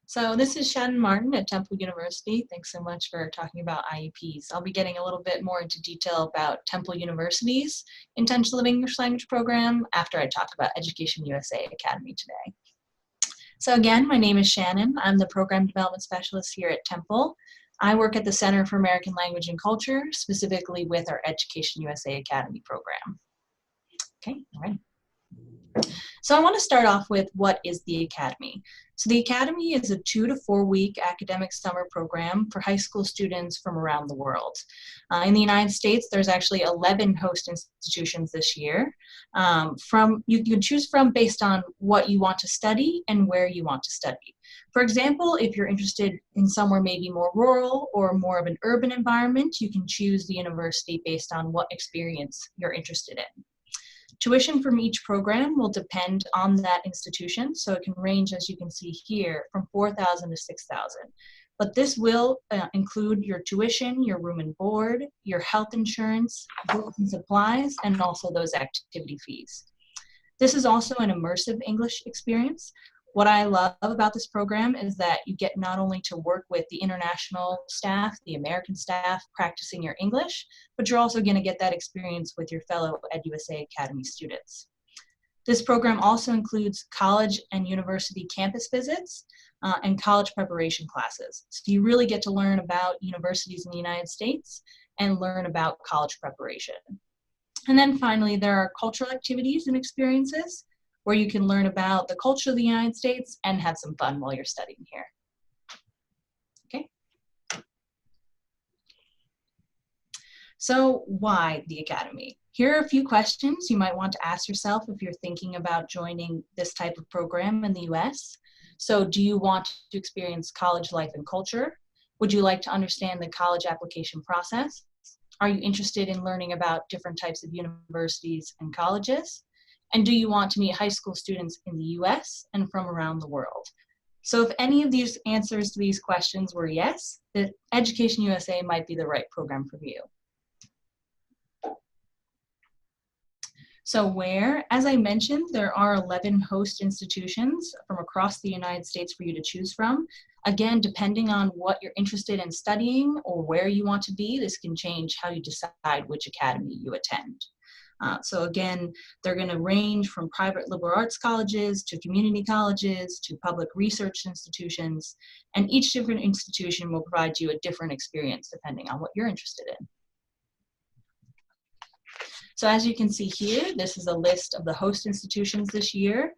So this is Shannon Martin at Temple University. Thanks so much for talking about IEPs. I'll be getting a little bit more into detail about Temple University's Intentional English Language Program after I talk about EducationUSA Academy today. So again, my name is Shannon. I'm the Program Development Specialist here at Temple. I work at the Center for American Language and Culture, specifically with our EducationUSA Academy program. Okay, all right. So I want to start off with what is the Academy. So the Academy is a 2 to 4 week academic summer program for high school students from around the world. In the United States, there's actually 11 host institutions this year. You can choose from based on what you want to study and where you want to study. For example, if you're interested in somewhere maybe more rural or more of an urban environment, you can choose the university based on what experience you're interested in. Tuition from each program will depend on that institution, so it can range, as you can see here, from $4,000 to $6,000. But this will include your tuition, your room and board, your health insurance, books and supplies, and also those activity fees. This is also an immersive English experience. What I love about this program is that you get not only to work with the international staff, the American staff, practicing your English, but you're also going to get that experience with your fellow EducationUSA Academy students. This program also includes college and university campus visits and college preparation classes. So you really get to learn about universities in the United States and learn about college preparation. And then finally, there are cultural activities and experiences where you can learn about the culture of the United States and have some fun while you're studying here. Okay. So why the Academy? Here are a few questions you might want to ask yourself if you're thinking about joining this type of program in the US. So do you want to experience college life and culture? Would you like to understand the college application process? Are you interested in learning about different types of universities and colleges? And do you want to meet high school students in the US and from around the world? So if any of these answers to these questions were yes, the EducationUSA might be the right program for you. So where? As I mentioned, there are 11 host institutions from across the United States for you to choose from. Again, depending on what you're interested in studying or where you want to be, this can change how you decide which academy you attend. So again, they're going to range from private liberal arts colleges to community colleges to public research institutions, and each different institution will provide you a different experience depending on what you're interested in. So as you can see here, this is a list of the host institutions this year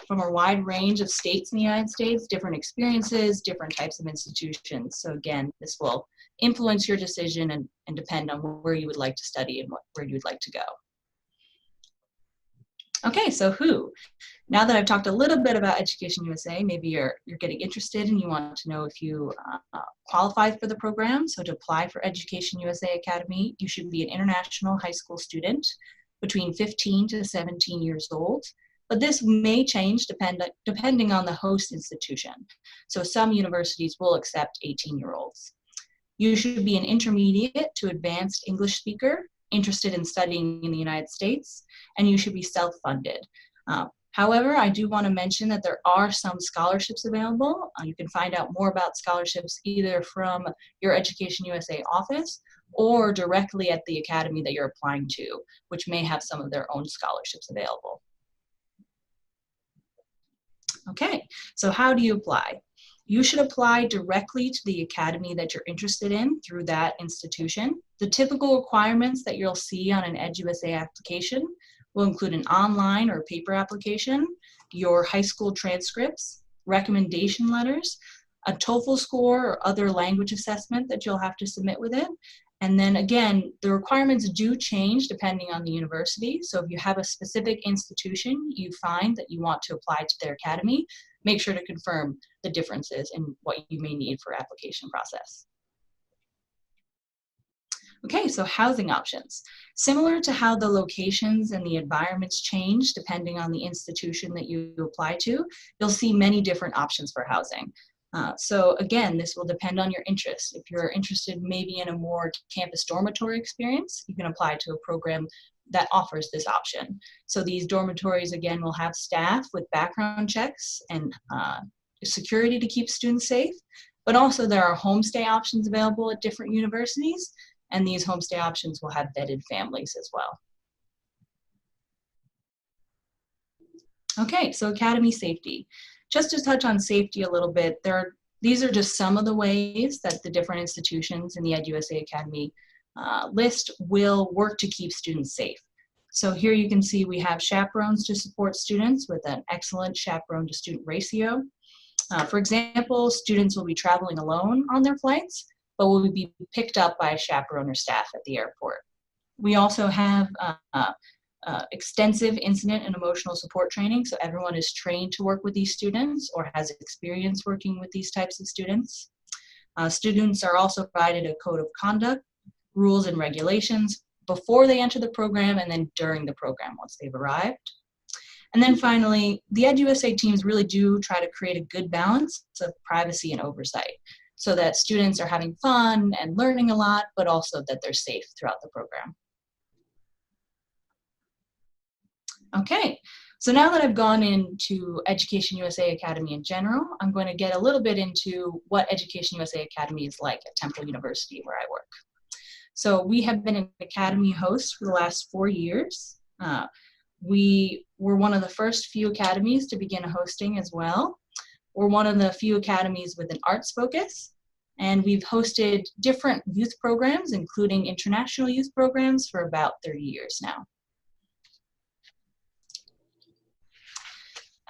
from a wide range of states in the United States, different experiences, different types of institutions. So again, this will influence your decision and depend on where you would like to study and where you would like to go. Okay, so who? Now that I've talked a little bit about EducationUSA, maybe you're getting interested and you want to know if you qualify for the program. So to apply for EducationUSA Academy, you should be an international high school student between 15 to 17 years old. But this may change depending on the host institution. So some universities will accept 18-year-olds. You should be an intermediate to advanced English speaker interested in studying in the United States, and you should be self-funded. However, I do want to mention that there are some scholarships available. You can find out more about scholarships either from your EducationUSA office or directly at the academy that you're applying to, which may have some of their own scholarships available. Okay, so how do you apply? You should apply directly to the academy that you're interested in through that institution. The typical requirements that you'll see on an EducationUSA application will include an online or paper application, your high school transcripts, recommendation letters, a TOEFL score or other language assessment that you'll have to submit with it. And then again, the requirements do change depending on the university. So if you have a specific institution you find that you want to apply to their academy, make sure to confirm the differences in what you may need for application process. Okay, so housing options. Similar to how the locations and the environments change depending on the institution that you apply to, you'll see many different options for housing. So again, this will depend on your interests. If you're interested maybe in a more campus dormitory experience, you can apply to a program that offers this option. So these dormitories, again, will have staff with background checks and security to keep students safe, but also there are homestay options available at different universities, and these homestay options will have vetted families as well. Okay, so academy safety. Just to touch on safety a little bit, these are just some of the ways that the different institutions in the EducationUSA Academy list will work to keep students safe. So here you can see we have chaperones to support students with an excellent chaperone to student ratio. For example, students will be traveling alone on their flights, but will be picked up by a chaperone or staff at the airport. We also have extensive incident and emotional support training, so everyone is trained to work with these students or has experience working with these types of students. Students are also provided a code of conduct, rules and regulations before they enter the program and then during the program once they've arrived. And then finally, the EducationUSA teams really do try to create a good balance of privacy and oversight so that students are having fun and learning a lot, but also that they're safe throughout the program. Okay, so now that I've gone into EducationUSA Academy in general, I'm going to get a little bit into what EducationUSA Academy is like at Temple University where I work. So we have been an academy host for the last 4 years. We were one of the first few academies to begin hosting as well. We're one of the few academies with an arts focus, and we've hosted different youth programs, including international youth programs, for about 30 years now.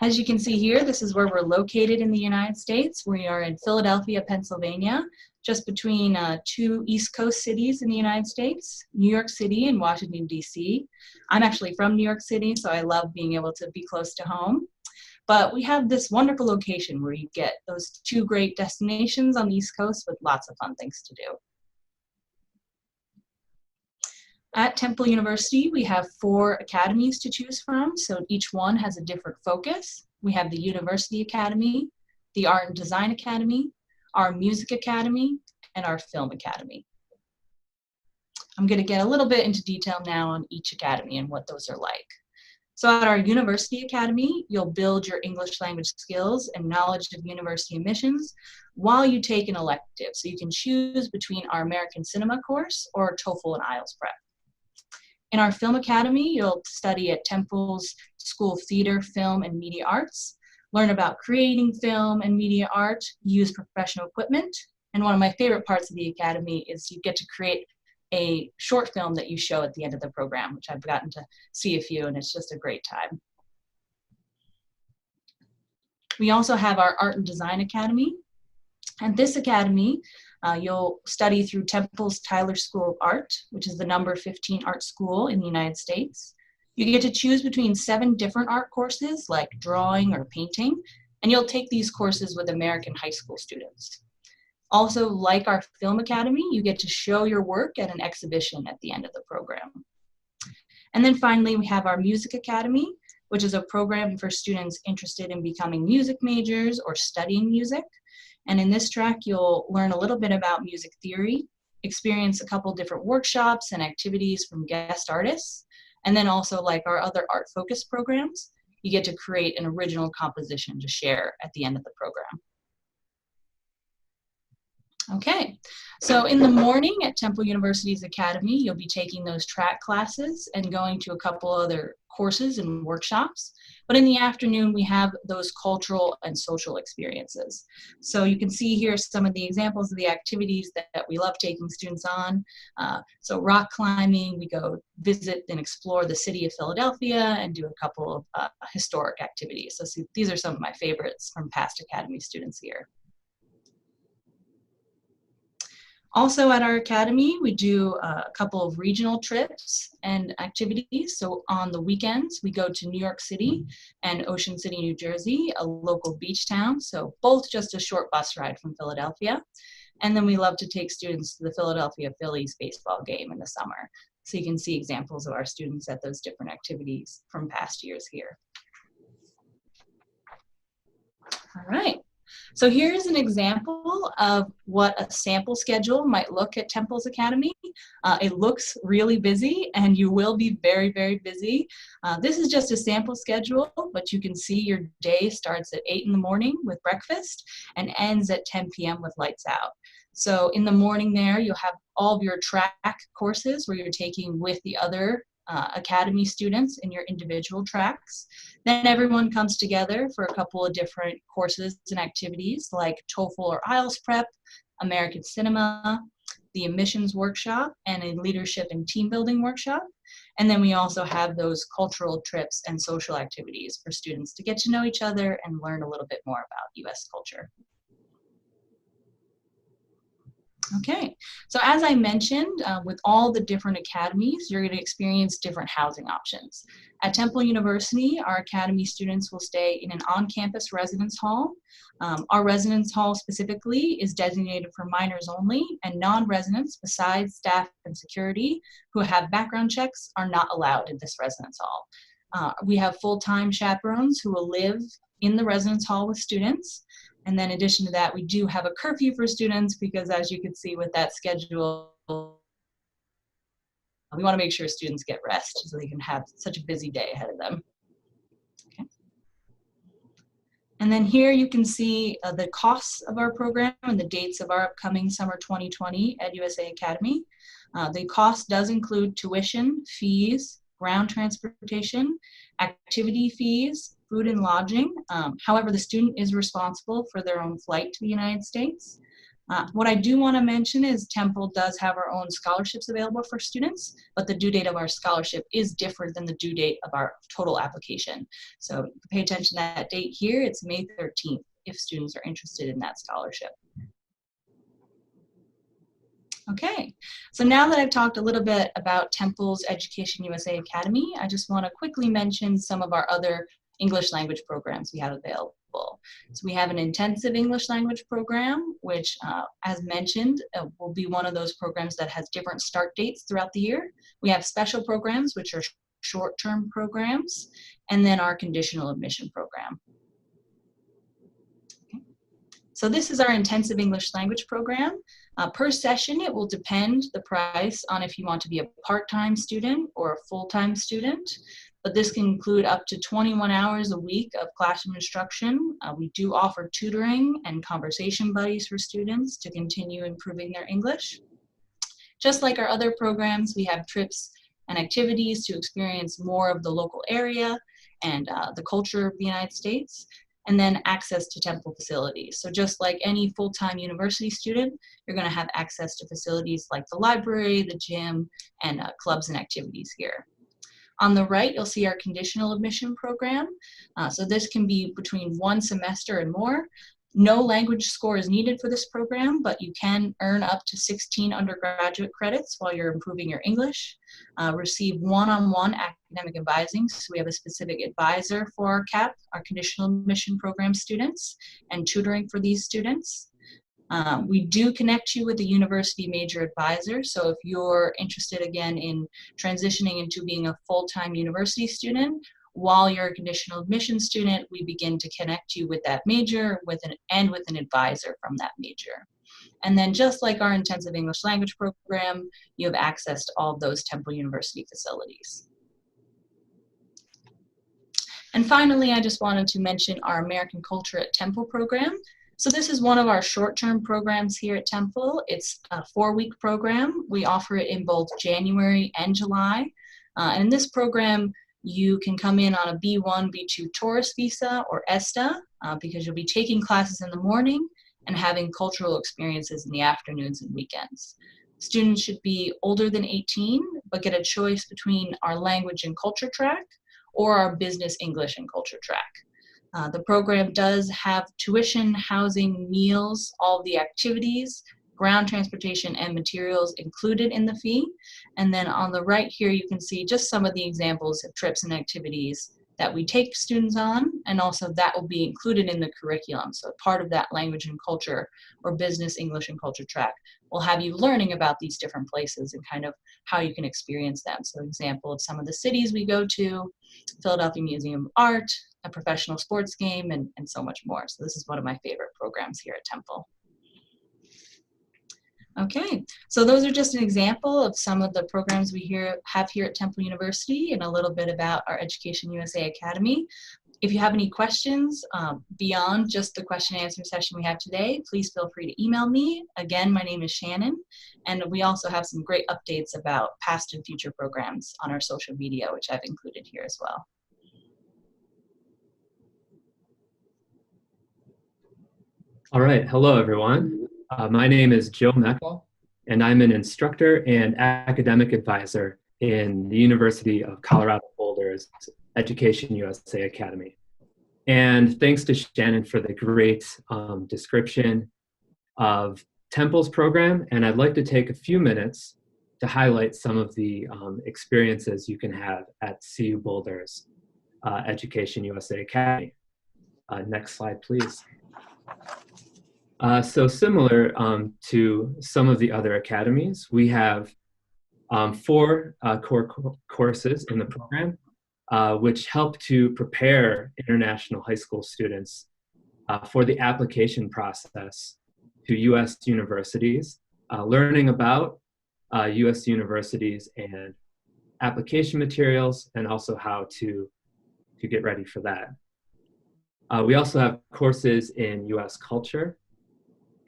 As you can see here, this is where we're located in the United States. We are in Philadelphia, Pennsylvania, just between 2 East Coast cities in the United States, New York City and Washington, D.C. I'm actually from New York City, so I love being able to be close to home. But we have this wonderful location where you get those 2 great destinations on the East Coast with lots of fun things to do. At Temple University, we have 4 academies to choose from, so each one has a different focus. We have the University Academy, the Art and Design Academy, our Music Academy, and our Film Academy. I'm going to get a little bit into detail now on each academy and what those are like. So at our University Academy, you'll build your English language skills and knowledge of university admissions while you take an elective. So you can choose between our American Cinema course or TOEFL and IELTS prep. In our Film Academy, you'll study at Temple's School of Theater, Film, and Media Arts, learn about creating film and media art, use professional equipment, and one of my favorite parts of the academy is you get to create a short film that you show at the end of the program, which I've gotten to see a few, and it's just a great time. We also have our Art and Design Academy. At this academy, you'll study through Temple's Tyler School of Art, which is the number 15 art school in the United States. You get to choose between 7 different art courses like drawing or painting, and you'll take these courses with American high school students. Also, like our Film Academy, you get to show your work at an exhibition at the end of the program. And then finally, we have our Music Academy, which is a program for students interested in becoming music majors or studying music. And in this track, you'll learn a little bit about music theory, experience a couple different workshops and activities from guest artists, and then also, like our other art-focused programs, you get to create an original composition to share at the end of the program. Okay, so in the morning at Temple University's Academy, you'll be taking those track classes and going to a couple other courses and workshops. But in the afternoon, we have those cultural and social experiences. So you can see here some of the examples of the activities that we love taking students on. So rock climbing, we go visit and explore the city of Philadelphia and do a couple of historic activities. So see, these are some of my favorites from past Academy students here. Also at our academy, we do a couple of regional trips and activities. So on the weekends, we go to New York City and Ocean City, New Jersey, a local beach town. So both just a short bus ride from Philadelphia. And then we love to take students to the Philadelphia Phillies baseball game in the summer. So you can see examples of our students at those different activities from past years here. All right. So here's an example of what a sample schedule might look at Temple's Academy. It looks really busy, and you will be very, very busy. This is just a sample schedule, but you can see your day starts at 8 in the morning with breakfast and ends at 10 p.m. with lights out. So in the morning there, you'll have all of your track courses where you're taking with the other Academy students in your individual tracks. Then everyone comes together for a couple of different courses and activities like TOEFL or IELTS prep, American Cinema, the admissions workshop, and a leadership and team building workshop. And then we also have those cultural trips and social activities for students to get to know each other and learn a little bit more about US culture. Okay, so as I mentioned, with all the different academies, you're going to experience different housing options. At Temple University, our academy students will stay in an on-campus residence hall. Our residence hall specifically is designated for minors only, and non-residents besides staff and security who have background checks are not allowed in this residence hall. We have full-time chaperones who will live in the residence hall with students. And then in addition to that, we do have a curfew for students because as you can see with that schedule, we want to make sure students get rest so they can have such a busy day ahead of them. Okay. And then here you can see the costs of our program and the dates of our upcoming summer 2020 EducationUSA Academy. The cost does include tuition, fees, ground transportation, activity fees, food and lodging. However, the student is responsible for their own flight to the United States. What I do want to mention is Temple does have our own scholarships available for students, but the due date of our scholarship is different than the due date of our total application. So pay attention to that date here. It's May 13th if students are interested in that scholarship. Okay, so now that I've talked a little bit about Temple's EducationUSA Academy, I just want to quickly mention some of our other English language programs we have available. So we have an intensive English language program, which, as mentioned, will be one of those programs that has different start dates throughout the year. We have special programs, which are short-term programs, and then our conditional admission program. Okay. So this is our intensive English language program. Per session, it will depend the price on if you want to be a part-time student or a full-time student. But this can include up to 21 hours a week of classroom instruction. We do offer tutoring and conversation buddies for students to continue improving their English. Just like our other programs, we have trips and activities to experience more of the local area and the culture of the United States, and then access to Temple facilities. So just like any full-time university student, you're going to have access to facilities like the library, the gym, and clubs and activities here. On the right, you'll see our conditional admission program. So this can be between 1 semester and more. No language score is needed for this program, but you can earn up to 16 undergraduate credits while you're improving your English. Receive one-on-one academic advising. So we have a specific advisor for our CAP, our conditional admission program students, and tutoring for these students. We do connect you with a university major advisor, so if you're interested again in transitioning into being a full-time university student, while you're a conditional admission student, we begin to connect you with that major and with an advisor from that major. And then just like our intensive English language program, you have access to all of those Temple University facilities. And finally, I just wanted to mention our American Culture at Temple program. So this is one of our short-term programs here at Temple. It's a 4-week program. We offer it in both January and July. And in this program, you can come in on a B1, B2 tourist visa or ESTA because you'll be taking classes in the morning and having cultural experiences in the afternoons and weekends. Students should be older than 18, but get a choice between our language and culture track or our business English and culture track. The program does have tuition, housing, meals, all of the activities, ground transportation, and materials included in the fee. And then on the right here, you can see just some of the examples of trips and activities that we take students on, and also that will be included in the curriculum. So part of that language and culture or business English and culture track will have you learning about these different places and kind of how you can experience them. So example of some of the cities we go to, Philadelphia Museum of Art, a professional sports game, and so much more. So this is one of my favorite programs here at Temple. Okay, so those are just an example of some of the programs we have here at Temple University and a little bit about our Education USA Academy. If you have any questions beyond just the question and answer session we have today, please feel free to email me. Again, my name is Shannon, and we also have some great updates about past and future programs on our social media, which I've included here as well. All right, hello everyone. My name is Joe Meckel, and I'm an instructor and academic advisor in the University of Colorado Boulder's Education USA Academy. And thanks to Shannon for the great description of Temple's program, and I'd like to take a few minutes to highlight some of the experiences you can have at CU Boulder's Education USA Academy. Next slide, please. So similar to some of the other academies, we have 4 core courses in the program, which help to prepare international high school students for the application process to U.S. universities, learning about U.S. universities and application materials, and also how to get ready for that. We also have courses in U.S. culture,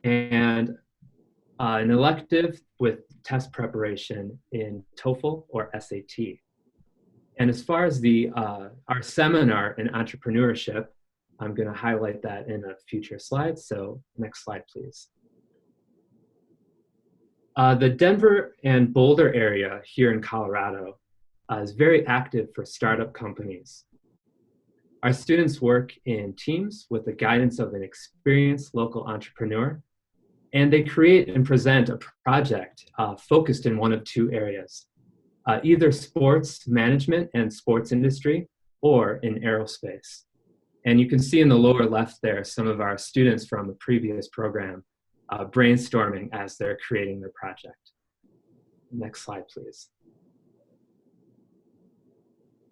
and an elective with test preparation in TOEFL or SAT. And as far as our seminar in entrepreneurship, I'm going to highlight that in a future slide. So next slide, please. The Denver and Boulder area here in Colorado is very active for startup companies. Our students work in teams with the guidance of an experienced local entrepreneur, and they create and present a project focused in one of 2 areas, either sports management and sports industry, or in aerospace. And you can see in the lower left there some of our students from the previous program brainstorming as they're creating their project. Next slide, please.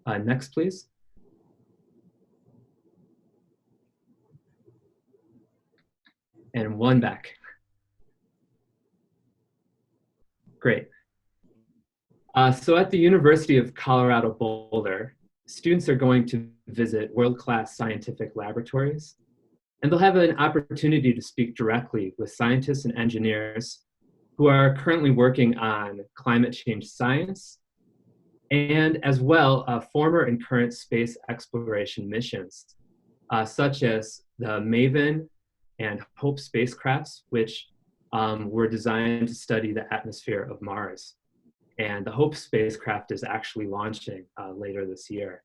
Next, please. And one back. Great. So at the University of Colorado Boulder, students are going to visit world-class scientific laboratories, and they'll have an opportunity to speak directly with scientists and engineers who are currently working on climate change science, and as well former and current space exploration missions, such as the MAVEN and HOPE spacecrafts, which were designed to study the atmosphere of Mars. And the HOPE spacecraft is actually launching later this year.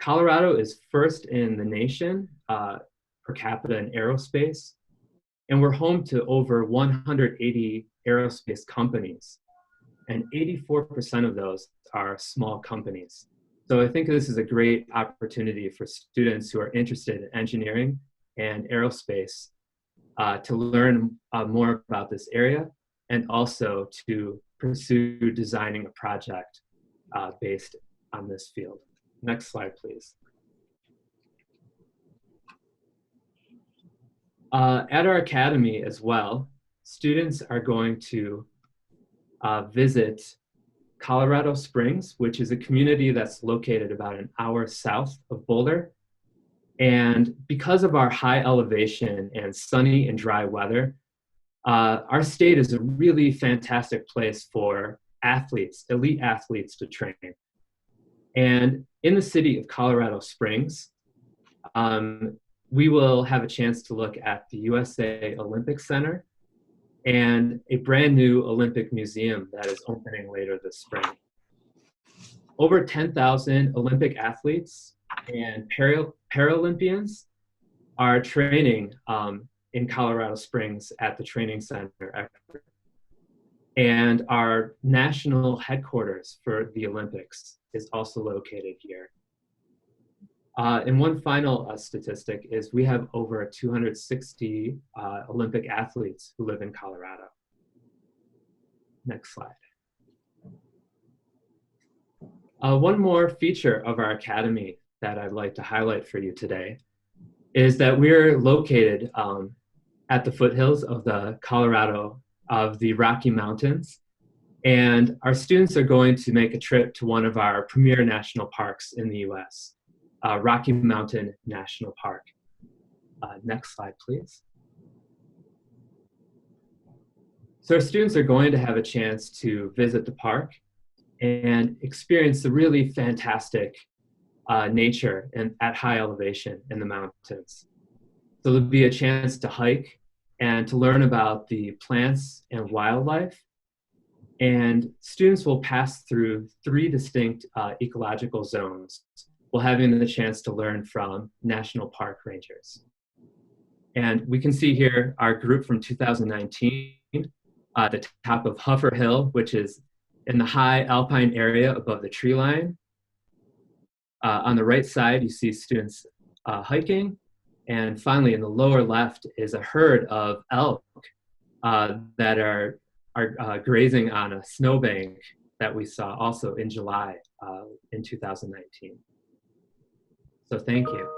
Colorado is first in the nation per capita in aerospace, and we're home to over 180 aerospace companies, and 84% of those are small companies. So I think this is a great opportunity for students who are interested in engineering and aerospace to learn more about this area, and also to pursue designing a project based on this field. Next slide, please. At our academy as well, students are going to visit Colorado Springs, which is a community that's located about an hour south of Boulder. And because of our high elevation and sunny and dry weather, our state is a really fantastic place for athletes, elite athletes, to train. And in the city of Colorado Springs, we will have a chance to look at the USA Olympic Center and a brand new Olympic museum that is opening later this spring. Over 10,000 Olympic athletes and Paralympians are training in Colorado Springs at the training center. And our national headquarters for the Olympics is also located here. And one final statistic is we have over 260 Olympic athletes who live in Colorado. Next slide. One more feature of our academy that I'd like to highlight for you today is that we're located at the foothills of the Rocky Mountains. And our students are going to make a trip to one of our premier national parks in the US, Rocky Mountain National Park. Next slide, please. So our students are going to have a chance to visit the park and experience the really fantastic nature and at high elevation in the mountains. So there'll be a chance to hike and to learn about the plants and wildlife. And students will pass through 3 distinct ecological zones while having the chance to learn from national park rangers. And we can see here our group from 2019 at the top of Huffer Hill, which is in the high alpine area above the tree line. On the right side, you see students hiking. And finally, in the lower left is a herd of elk that are grazing on a snowbank that we saw also in July in 2019. So thank you.